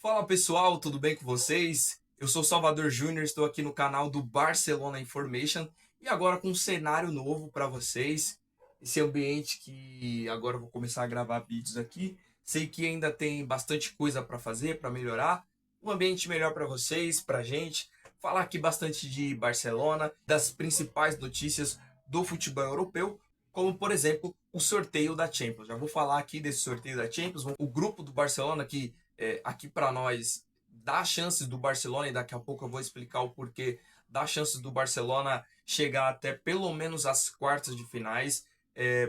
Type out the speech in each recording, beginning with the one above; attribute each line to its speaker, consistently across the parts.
Speaker 1: Fala pessoal, tudo bem com vocês? Eu sou Salvador Júnior, estou aqui no canal do Barcelona Information e agora com um cenário novo para vocês. Esse ambiente que agora eu vou começar a gravar vídeos aqui. Sei que ainda tem bastante coisa para fazer, para melhorar. Um ambiente melhor para vocês, para a gente. Falar aqui bastante de Barcelona, das principais notícias do futebol europeu, como por exemplo o sorteio da Champions. Já vou falar aqui desse sorteio da Champions. O grupo do Barcelona que aqui para nós dá chances do Barcelona, e daqui a pouco eu vou explicar o porquê, dá chances do Barcelona chegar até pelo menos as quartas de finais.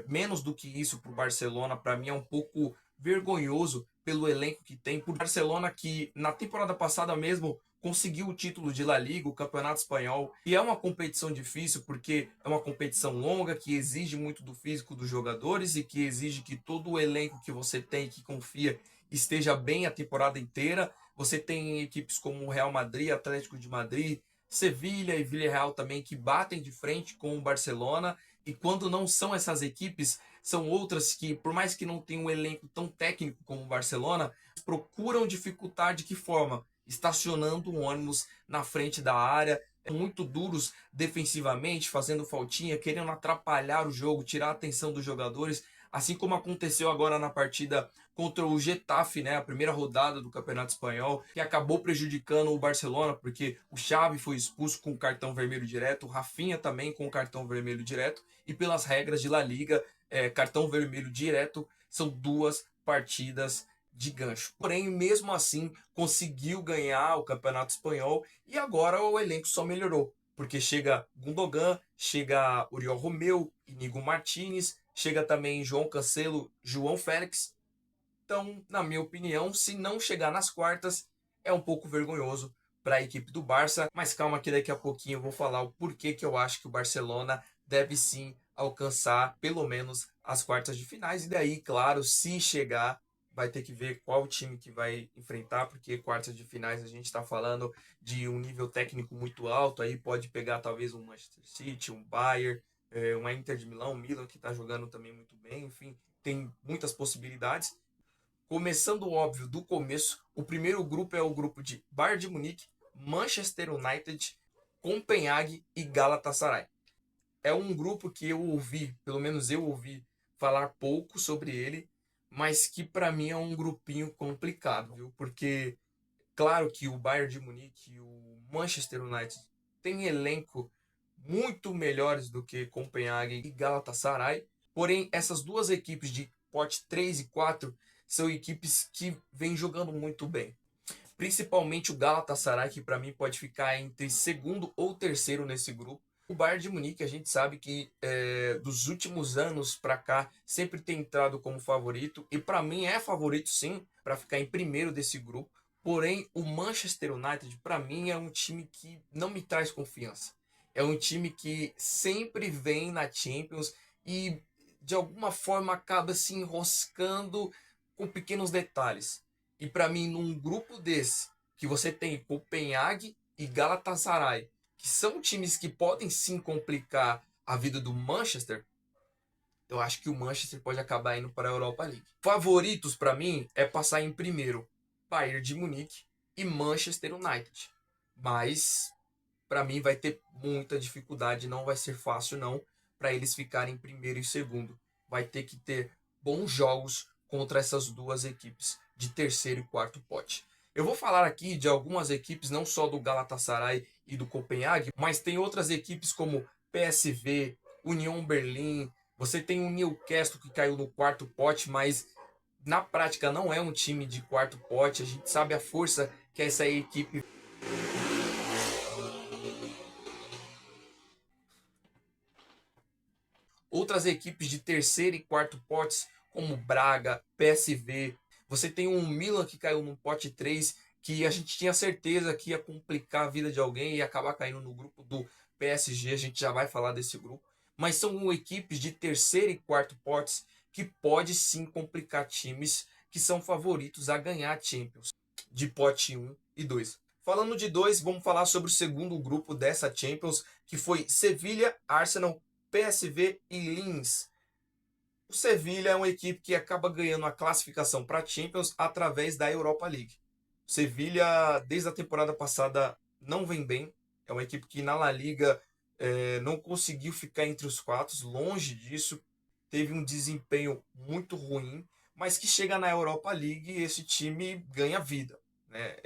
Speaker 1: Menos do que isso para o Barcelona, para mim é um pouco vergonhoso pelo elenco que tem. Por Barcelona que na temporada passada mesmo conseguiu o título de La Liga, o Campeonato Espanhol, e é uma competição difícil porque é uma competição longa que exige muito do físico dos jogadores e que exige que todo o elenco que você tem, que confia, esteja bem a temporada inteira. Você tem equipes como o Real Madrid, Atlético de Madrid, Sevilha e Villarreal também que batem de frente com o Barcelona. E quando não são essas equipes, são outras que, por mais que não tenham um elenco tão técnico como o Barcelona, procuram dificultar de que forma? Estacionando um ônibus na frente da área, muito duros defensivamente, fazendo faltinha, querendo atrapalhar o jogo, tirar a atenção dos jogadores, assim como aconteceu agora na partida contra o Getafe, né, a primeira rodada do Campeonato Espanhol, que acabou prejudicando o Barcelona, porque o Xavi foi expulso com cartão vermelho direto, o Rafinha também com cartão vermelho direto, e pelas regras de La Liga, cartão vermelho direto são duas partidas de gancho. Porém, mesmo assim, conseguiu ganhar o Campeonato Espanhol e agora o elenco só melhorou. Porque chega Gundogan, chega Oriol Romeu, Inigo Martinez, chega também João Cancelo, João Félix. Então, na minha opinião, se não chegar nas quartas, é um pouco vergonhoso para a equipe do Barça. Mas calma que daqui a pouquinho eu vou falar o porquê que eu acho que o Barcelona deve sim alcançar pelo menos as quartas de finais. E daí, claro, se chegar, vai ter que ver qual time que vai enfrentar, porque quartas de finais a gente está falando de um nível técnico muito alto. Aí pode pegar talvez um Manchester City, um Bayern, uma Inter de Milão, um Milan que está jogando também muito bem. Enfim, tem muitas possibilidades. Começando óbvio do começo, o primeiro grupo é o grupo de Bayern de Munique, Manchester United, Copenhague e Galatasaray. É um grupo que eu ouvi, pelo menos eu ouvi falar pouco sobre ele, mas que para mim é um grupinho complicado, viu? Porque claro que o Bayern de Munique e o Manchester United têm elenco muito melhores do que Copenhague e Galatasaray, porém essas duas equipes de pote 3 e 4 são equipes que vêm jogando muito bem. Principalmente o Galatasaray, que para mim pode ficar entre segundo ou terceiro nesse grupo. O Bayern de Munique, a gente sabe que dos últimos anos para cá sempre tem entrado como favorito e para mim é favorito sim para ficar em primeiro desse grupo. Porém, o Manchester United para mim é um time que não me traz confiança. É um time que sempre vem na Champions e de alguma forma acaba se enroscando com pequenos detalhes. E para mim, num grupo desse, que você tem Copenhague e Galatasaray, que são times que podem sim complicar a vida do Manchester, eu acho que o Manchester pode acabar indo para a Europa League. Favoritos para mim é passar em primeiro Bayern de Munique e Manchester United. Mas para mim vai ter muita dificuldade, não vai ser fácil não para eles ficarem em primeiro e segundo. Vai ter que ter bons jogos contra essas duas equipes de terceiro e quarto pote. Eu vou falar aqui de algumas equipes, não só do Galatasaray e do Copenhague, mas tem outras equipes como PSV, União Berlim, você tem o Newcastle que caiu no quarto pote, mas na prática não é um time de quarto pote, a gente sabe a força que essa equipe. Outras equipes de terceiro e quarto potes, como Braga, PSV. Você tem um Milan que caiu no pote 3, que a gente tinha certeza que ia complicar a vida de alguém e acabar caindo no grupo do PSG. A gente já vai falar desse grupo. Mas são equipes de terceiro e quarto potes que pode sim complicar times que são favoritos a ganhar Champions de pote 1 e 2. Falando de 2, vamos falar sobre o segundo grupo dessa Champions, que foi Sevilha, Arsenal, PSV e Linz. O Sevilha é uma equipe que acaba ganhando a classificação para a Champions através da Europa League. Sevilha, desde a temporada passada, não vem bem. É uma equipe que na La Liga não conseguiu ficar entre os quatro, longe disso. Teve um desempenho muito ruim, mas que chega na Europa League e esse time ganha vida, né?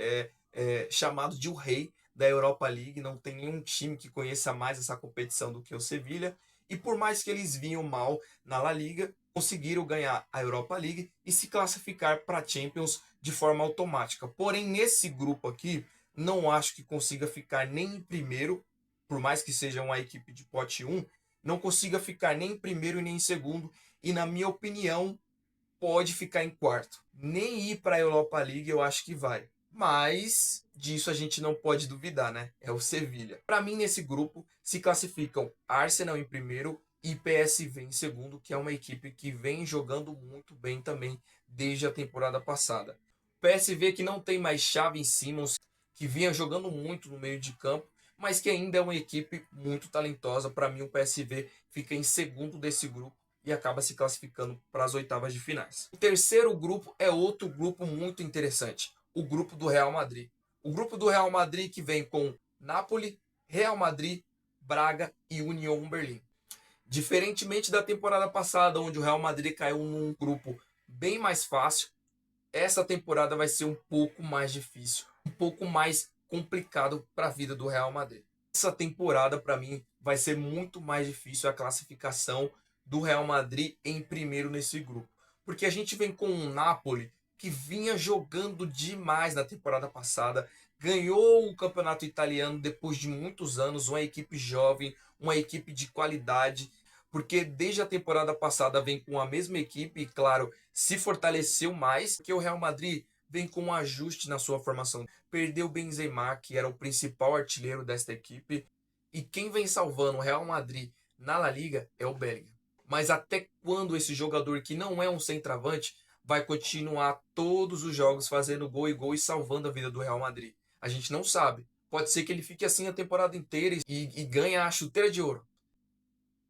Speaker 1: É chamado de o rei da Europa League. Não tem nenhum time que conheça mais essa competição do que o Sevilha. E por mais que eles vinham mal na La Liga, conseguiram ganhar a Europa League e se classificar para a Champions de forma automática. Porém, nesse grupo aqui, não acho que consiga ficar nem em primeiro, por mais que seja uma equipe de pote 1, não consiga ficar nem em primeiro nem em segundo. E, na minha opinião, pode ficar em quarto. Nem ir para a Europa League eu acho que vai. Mas disso a gente não pode duvidar, né? É o Sevilha. Para mim, nesse grupo, se classificam Arsenal em primeiro e PSV em segundo, que é uma equipe que vem jogando muito bem também desde a temporada passada. PSV que não tem mais Xavi Simons, que vinha jogando muito no meio de campo, mas que ainda é uma equipe muito talentosa. Para mim, o PSV fica em segundo desse grupo e acaba se classificando para as oitavas de finais. O terceiro grupo é outro grupo muito interessante, o grupo do Real Madrid. O grupo do Real Madrid que vem com Napoli, Real Madrid, Braga e Union Berlim. Diferentemente da temporada passada, onde o Real Madrid caiu num grupo bem mais fácil, essa temporada vai ser um pouco mais difícil, um pouco mais complicado para a vida do Real Madrid. Essa temporada, para mim, vai ser muito mais difícil a classificação do Real Madrid em primeiro nesse grupo. Porque a gente vem com um Napoli que vinha jogando demais na temporada passada, ganhou o campeonato italiano depois de muitos anos, uma equipe jovem, uma equipe de qualidade, porque desde a temporada passada vem com a mesma equipe e, claro, se fortaleceu mais, que o Real Madrid vem com um ajuste na sua formação. Perdeu o Benzema, que era o principal artilheiro desta equipe, e quem vem salvando o Real Madrid na La Liga é o Bellingham. Mas até quando esse jogador, que não é um centroavante, vai continuar todos os jogos fazendo gol e salvando a vida do Real Madrid? A gente não sabe. Pode ser que ele fique assim a temporada inteira e ganhe a chuteira de ouro.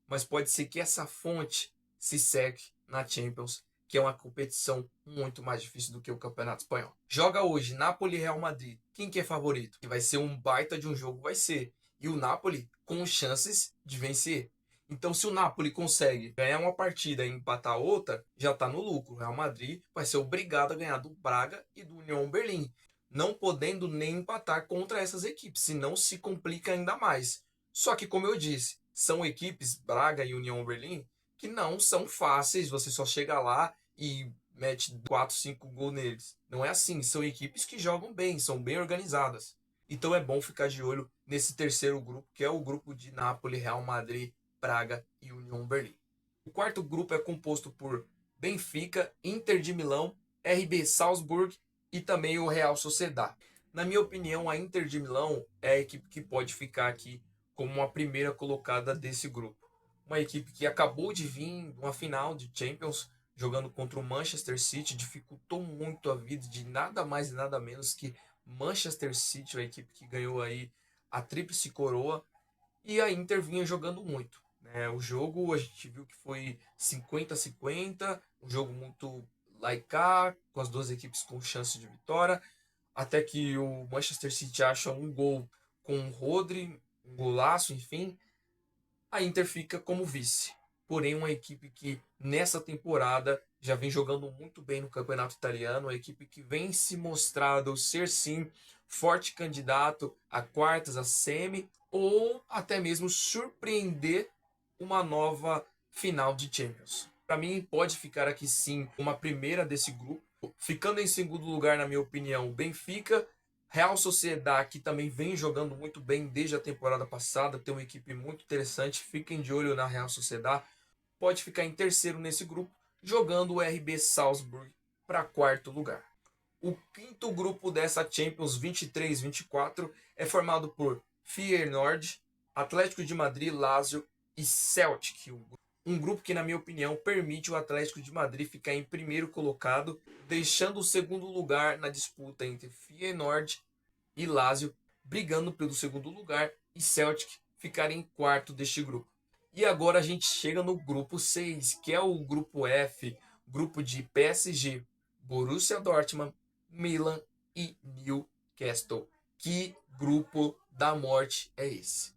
Speaker 1: Mas pode ser que essa fonte se seque na Champions, que é uma competição muito mais difícil do que o Campeonato Espanhol. Joga hoje Napoli e Real Madrid. Quem que é favorito? Que vai ser um baita de um jogo, vai ser. E o Napoli com chances de vencer. Então, se o Napoli consegue ganhar uma partida e empatar outra, já está no lucro. O Real Madrid vai ser obrigado a ganhar do Braga e do Union Berlim, não podendo nem empatar contra essas equipes, senão se complica ainda mais. Só que, como eu disse, são equipes, Braga e União Berlim, que não são fáceis, você só chega lá e mete 4, 5 gols neles. Não é assim, são equipes que jogam bem, são bem organizadas. Então é bom ficar de olho nesse terceiro grupo, que é o grupo de Napoli, Real Madrid, Braga e União Berlim. O quarto grupo é composto por Benfica, Inter de Milão, RB Salzburg e também o Real Sociedad. Na minha opinião, a Inter de Milão é a equipe que pode ficar aqui como a primeira colocada desse grupo. Uma equipe que acabou de vir de uma final de Champions, jogando contra o Manchester City, dificultou muito a vida de nada mais e nada menos que Manchester City, a equipe que ganhou aí a tríplice coroa, e a Inter vinha jogando muito, né? O jogo a gente viu que foi 50-50, um jogo muito laicar, com as duas equipes com chance de vitória, até que o Manchester City acha um gol com o Rodri, um golaço, enfim, a Inter fica como vice. Porém, uma equipe que nessa temporada já vem jogando muito bem no campeonato italiano, uma equipe que vem se mostrando ser sim forte candidato a quartas, a semi, ou até mesmo surpreender uma nova final de Champions. Para mim, pode ficar aqui sim uma primeira desse grupo. Ficando em segundo lugar, na minha opinião, o Benfica. Real Sociedad, que também vem jogando muito bem desde a temporada passada, tem uma equipe muito interessante, fiquem de olho na Real Sociedad. Pode ficar em terceiro nesse grupo, jogando o RB Salzburg para quarto lugar. O quinto grupo dessa Champions 23-24 é formado por Feyenoord, Atlético de Madrid, Lazio e Celtic. Um grupo que, na minha opinião, permite o Atlético de Madrid ficar em primeiro colocado, deixando o segundo lugar na disputa entre Feyenoord e Lazio, brigando pelo segundo lugar, e Celtic ficar em quarto deste grupo. E agora a gente chega no grupo 6, que é o grupo F, grupo de PSG, Borussia Dortmund, Milan e Newcastle. Que grupo da morte é esse?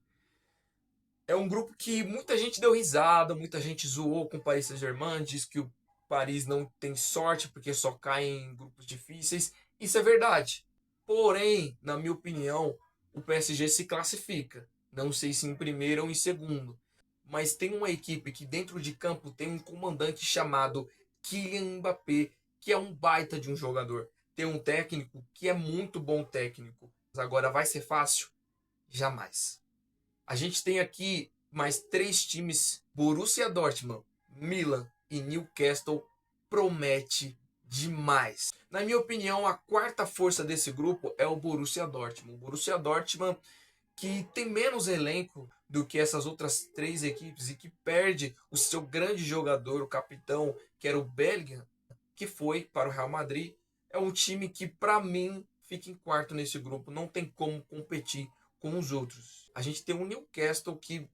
Speaker 1: É um grupo que muita gente deu risada, muita gente zoou com o Paris Saint-Germain, diz que o Paris não tem sorte porque só cai em grupos difíceis. Isso é verdade. Porém, na minha opinião, o PSG se classifica. Não sei se em primeiro ou em segundo. Mas tem uma equipe que dentro de campo tem um comandante chamado Kylian Mbappé, que é um baita de um jogador. Tem um técnico que é muito bom técnico. Agora vai ser fácil? Jamais. A gente tem aqui mais três times: Borussia Dortmund, Milan e Newcastle. Promete demais. Na minha opinião, a quarta força desse grupo é o Borussia Dortmund. O Borussia Dortmund que tem menos elenco do que essas outras três equipes e que perde o seu grande jogador, o capitão, que era o Bellingham, que foi para o Real Madrid. É um time que, para mim, fica em quarto nesse grupo. Não tem como competir com os outros. A gente tem o Newcastle que,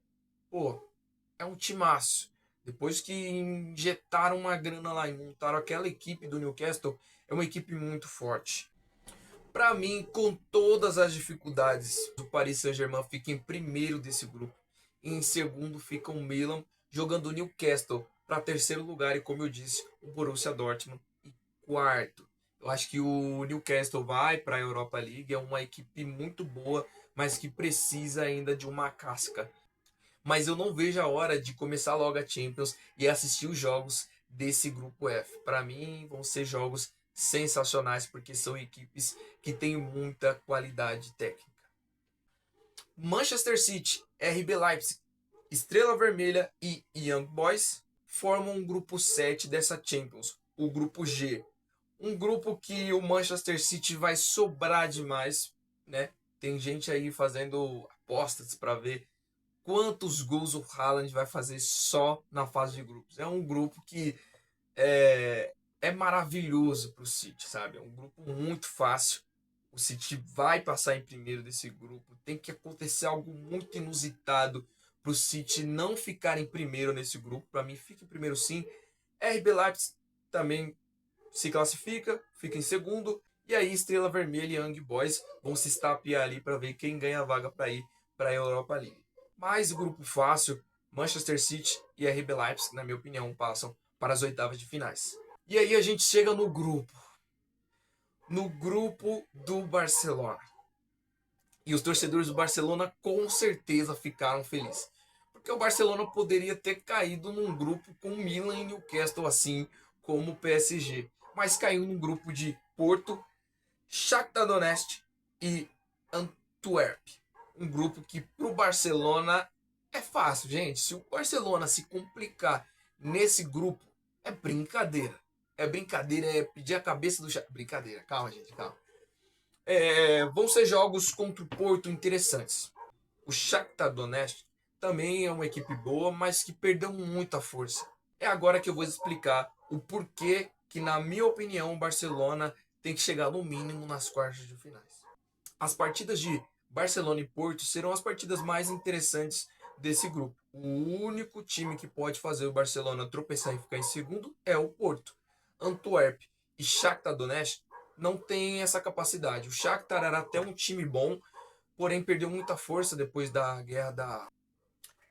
Speaker 1: pô, é um timaço. Depois que injetaram uma grana lá e montaram aquela equipe do Newcastle, é uma equipe muito forte. Para mim, com todas as dificuldades, o Paris Saint-Germain fica em primeiro desse grupo. E em segundo fica o Milan, jogando o Newcastle para terceiro lugar. E como eu disse, o Borussia Dortmund em quarto. Eu acho que o Newcastle vai para a Europa League. É uma equipe muito boa, mas que precisa ainda de uma casca. Mas eu não vejo a hora de começar logo a Champions e assistir os jogos desse grupo F. Para mim, vão ser jogos sensacionais porque são equipes que têm muita qualidade técnica. Manchester City, RB Leipzig, Estrela Vermelha e Young Boys formam um grupo 7 dessa Champions, o grupo G. Um grupo que o Manchester City vai sobrar demais, né? Tem gente aí fazendo apostas para ver quantos gols o Haaland vai fazer só na fase de grupos. É um grupo que é maravilhoso para o City, sabe? É um grupo muito fácil. O City vai passar em primeiro desse grupo. Tem que acontecer algo muito inusitado para o City não ficar em primeiro nesse grupo. Para mim, fica em primeiro sim. RB Leipzig também se classifica, fica em segundo. E aí, Estrela Vermelha e Young Boys vão se estapear ali para ver quem ganha a vaga para ir para a Europa League. Mas o grupo fácil, Manchester City e RB Leipzig, na minha opinião, passam para as oitavas de finais. E aí a gente chega no grupo. No grupo do Barcelona. E os torcedores do Barcelona com certeza ficaram felizes. Porque o Barcelona poderia ter caído num grupo com Milan e Newcastle, assim como o PSG. Mas caiu num grupo de Porto, Shakhtar Donetsk e Antwerp. Um grupo que para o Barcelona é fácil, gente. Se o Barcelona se complicar nesse grupo, é brincadeira. É brincadeira, é pedir a cabeça do... Brincadeira, calma, gente, calma. Vão ser jogos contra o Porto interessantes. O Shakhtar Donetsk também é uma equipe boa, mas que perdeu muita força. É agora que eu vou explicar o porquê que, na minha opinião, o Barcelona tem que chegar no mínimo nas quartas de finais. As partidas de Barcelona e Porto serão as partidas mais interessantes desse grupo. O único time que pode fazer o Barcelona tropeçar e ficar em segundo é o Porto. Antwerp e Shakhtar Donetsk não têm essa capacidade. O Shakhtar era até um time bom, porém perdeu muita força depois da guerra da...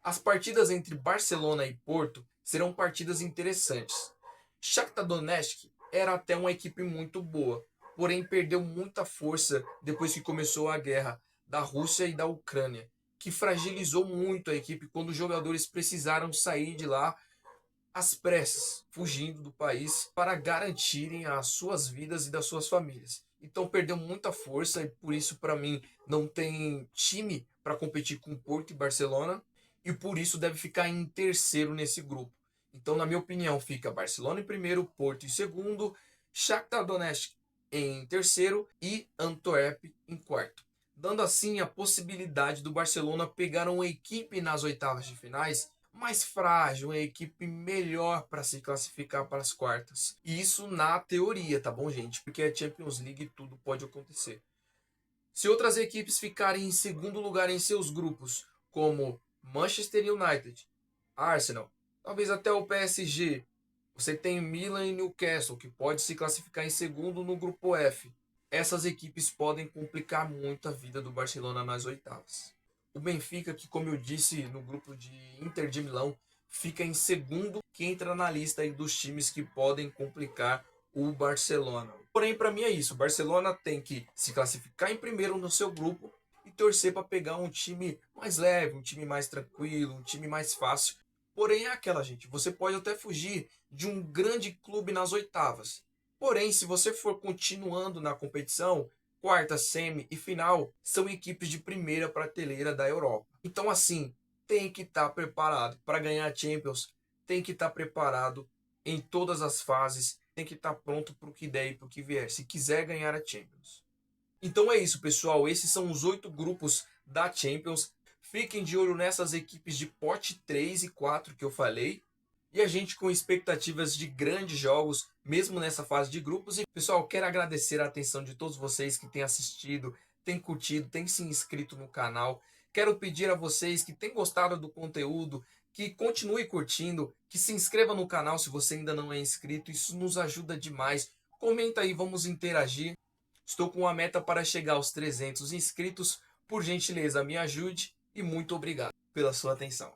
Speaker 1: As partidas entre Barcelona e Porto serão partidas interessantes. Shakhtar Donetsk era até uma equipe muito boa, porém perdeu muita força depois que começou a guerra da Rússia e da Ucrânia, que fragilizou muito a equipe quando os jogadores precisaram sair de lá às pressas, fugindo do país para garantirem as suas vidas e das suas famílias. Então perdeu muita força e por isso para mim não tem time para competir com Porto e Barcelona e por isso deve ficar em terceiro nesse grupo. Então, na minha opinião, fica Barcelona em primeiro, Porto em segundo, Shakhtar Donetsk em terceiro e Antwerp em quarto. Dando assim a possibilidade do Barcelona pegar uma equipe nas oitavas de finais mais frágil, uma equipe melhor para se classificar para as quartas. E isso na teoria, tá bom, gente? Porque é Champions League e tudo pode acontecer. Se outras equipes ficarem em segundo lugar em seus grupos, como Manchester United, Arsenal, talvez até o PSG, você tem Milan e Newcastle, que pode se classificar em segundo no grupo F. essas equipes podem complicar muito a vida do Barcelona nas oitavas. O Benfica, que como eu disse no grupo de Inter de Milão, fica em segundo, que entra na lista aí dos times que podem complicar o Barcelona. Porém, para mim é isso. O Barcelona tem que se classificar em primeiro no seu grupo e torcer para pegar um time mais leve, um time mais tranquilo, um time mais fácil. Porém, é aquela, gente. Você pode até fugir de um grande clube nas oitavas. Porém, se você for continuando na competição, quarta, semi e final são equipes de primeira prateleira da Europa. Então, assim, tem que estar preparado para ganhar a Champions, tem que estar preparado em todas as fases, tem que estar pronto para o que der e para o que vier, se quiser ganhar a Champions. Então é isso, pessoal. Esses são os 8 grupos da Champions. Fiquem de olho nessas equipes de pote 3 e 4 que eu falei. E a gente com expectativas de grandes jogos, mesmo nessa fase de grupos. E, pessoal, quero agradecer a atenção de todos vocês que têm assistido, têm curtido, têm se inscrito no canal. Quero pedir a vocês que têm gostado do conteúdo, que continue curtindo, que se inscreva no canal se você ainda não é inscrito. Isso nos ajuda demais. Comenta aí, vamos interagir. Estou com uma meta para chegar aos 300 inscritos. Por gentileza, me ajude e muito obrigado pela sua atenção.